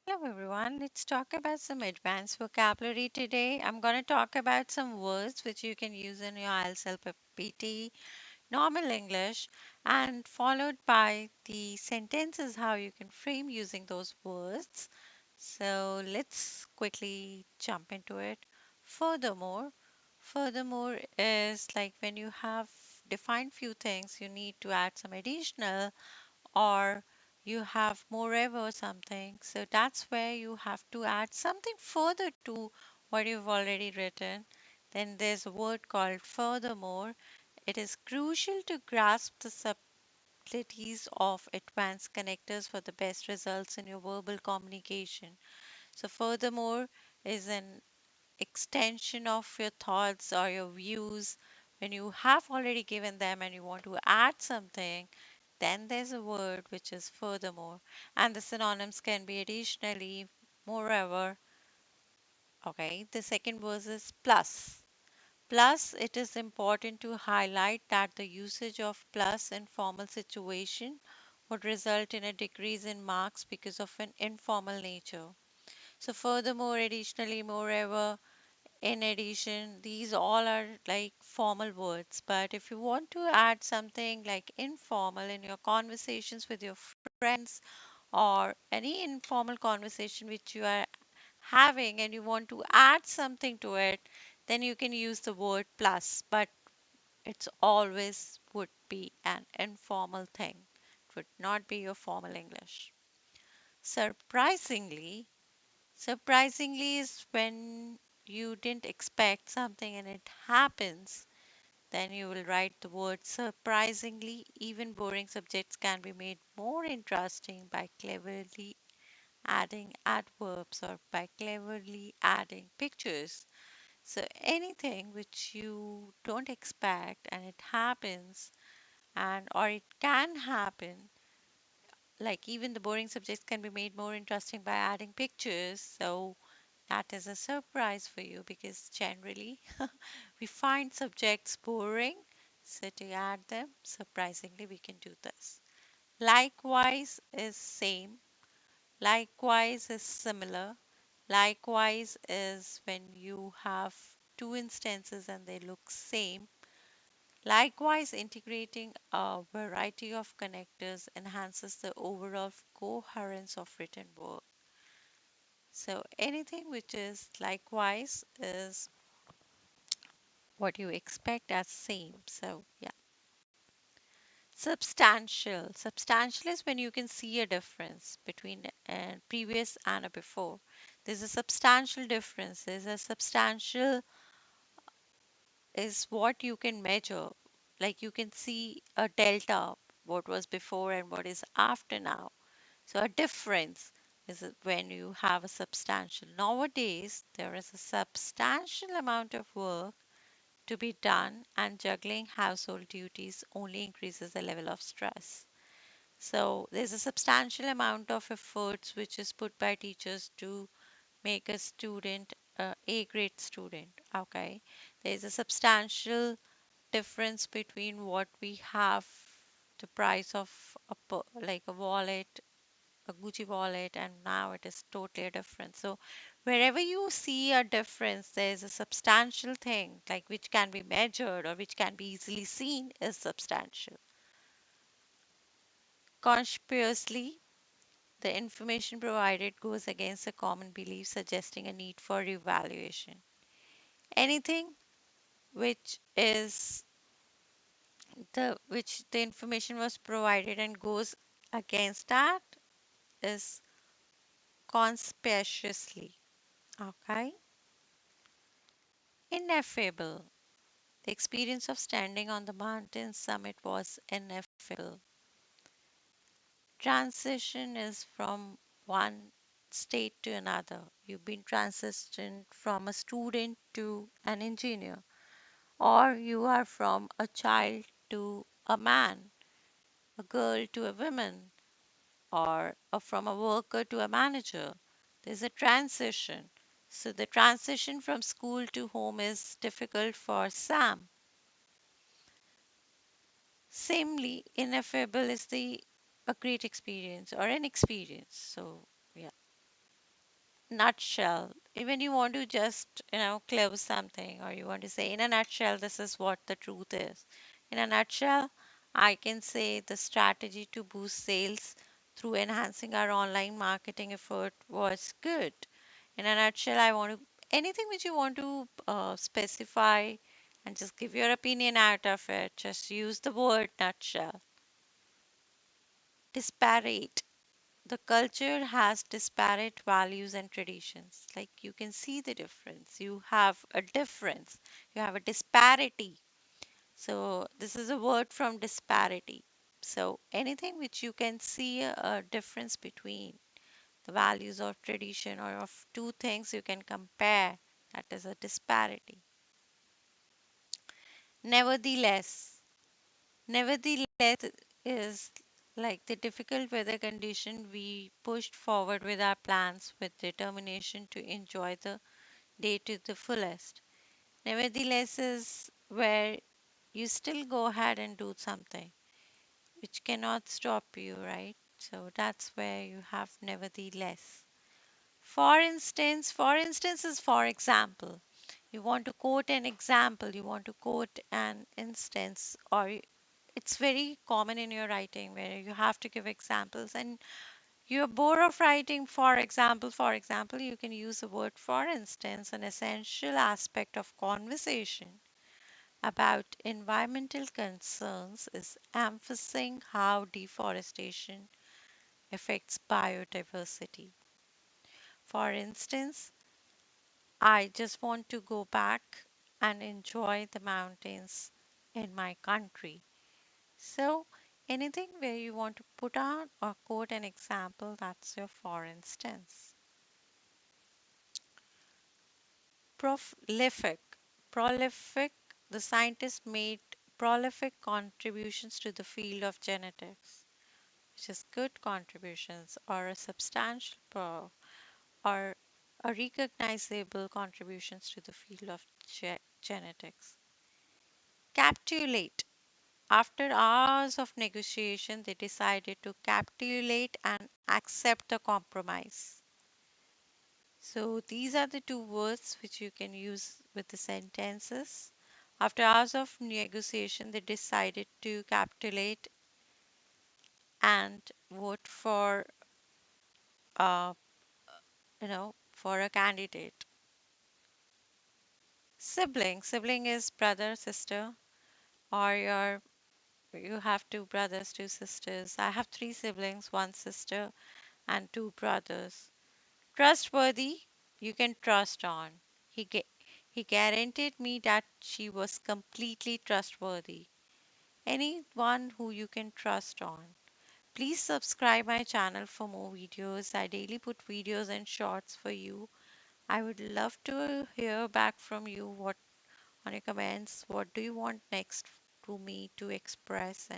Hello everyone, let's talk about some advanced vocabulary today. I'm going to talk about some words which you can use in your IELTS LPT, normal English, and followed by the sentences how you can frame using those words. So let's quickly jump into it. Furthermore is like when you have defined few things, you need to add some additional or you have moreover something. So that's where you have to add something further to what you've already written. Then there's a word called furthermore. It is crucial to grasp the subtleties of advanced connectors for the best results in your verbal communication. So, furthermore is an extension of your thoughts or your views when you have already given them and you want to add something, then there's a word which is furthermore, and the synonyms can be additionally, moreover. Okay, the second word is plus. Plus, it is important to highlight that the usage of plus in formal situation would result in a decrease in marks because of an informal nature. So, furthermore, additionally, moreover, in addition, these all are like formal words. But if you want to add something like informal in your conversations with your friends or any informal conversation which you are having and you want to add something to it, then you can use the word plus. But it's always would be an informal thing. It would not be your formal English. Surprisingly, Surprisingly is when you didn't expect something and it happens, then you will write the word surprisingly. Even boring subjects can be made more interesting by cleverly adding adverbs or by cleverly adding pictures. So anything which you don't expect and it happens and or it can happen, like even the boring subjects can be made more interesting by adding pictures. So that is a surprise for you because generally we find subjects boring. So to add them, surprisingly, we can do this. Likewise is same. Likewise is similar. Likewise is when you have two instances and they look same. Likewise, integrating a variety of connectors enhances the overall coherence of written word. So anything which is likewise is what you expect as same. So yeah. Substantial. Substantial is when you can see a difference between a previous and a before. There's a substantial difference. There's a substantial is what you can measure. Like you can see a delta, what was before and what is after now. So a difference is when you have a substantial. Nowadays, there is a substantial amount of work to be done, and juggling household duties only increases the level of stress. So there's a substantial amount of efforts which is put by teachers to make a student a grade student. Okay, there's a substantial difference between what we have the price of like a wallet, a Gucci wallet, and now it is totally different. So wherever you see a difference, there's a substantial thing like which can be measured or which can be easily seen is substantial. Conspicuously, the information provided goes against the common belief, suggesting a need for evaluation. Anything which is the information was provided and goes against that is conspicuously. Okay. Ineffable. The experience of standing on the mountain summit was ineffable. Transition is from one state to another. You've been transitioned from a student to an engineer, or you are from a child to a man, a girl to a woman, or from a worker to a manager. There's a transition. So the transition from school to home is difficult for Sam. Samely, ineffable is the a great experience or an experience. So yeah. nutshell, even you want to just, close something, or you want to say, in a nutshell, this is what the truth is. In a nutshell, I can say the strategy to boost sales through enhancing our online marketing effort was good. In a nutshell, I want to, anything which you want to specify and just give your opinion out of it, just use the word nutshell. Disparate. The culture has disparate values and traditions. Like you can see the difference. You have a difference. You have a disparity. So this is a word from disparity. So anything which you can see a difference between the values of tradition or of two things you can compare, that is a disparity. Nevertheless, nevertheless is like the difficult weather condition, we pushed forward with our plans with determination to enjoy the day to the fullest. Nevertheless is where you still go ahead and do something which cannot stop you, right? So that's where you have nevertheless. For instance is for example. You want to quote an example, you want to quote an instance, or it's very common in your writing where you have to give examples and you're bored of writing for example, you can use the word for instance. An essential aspect of conversation about environmental concerns is emphasizing how deforestation affects biodiversity. For instance, I just want to go back and enjoy the mountains in my country. So, anything where you want to put out or quote an example, that's your for instance. Prolific. Prolific, the scientist made prolific contributions to the field of genetics, which is good contributions or a substantial or a recognizable contributions to the field of genetics. Capitulate. After hours of negotiation, they decided to capitulate and accept the compromise. So these are the two words which you can use with the sentences. After hours of negotiation, they decided to capitulate and vote uh, for a candidate. Sibling. Sibling is brother, sister, or you have two brothers, two sisters. I have three siblings, one sister and two brothers. Trustworthy, you can trust on. He guaranteed me that she was completely trustworthy. Anyone who you can trust on. Please subscribe my channel for more videos. I daily put videos and shorts for you. I would love to hear back from you what on your comments. What do you want next to me to express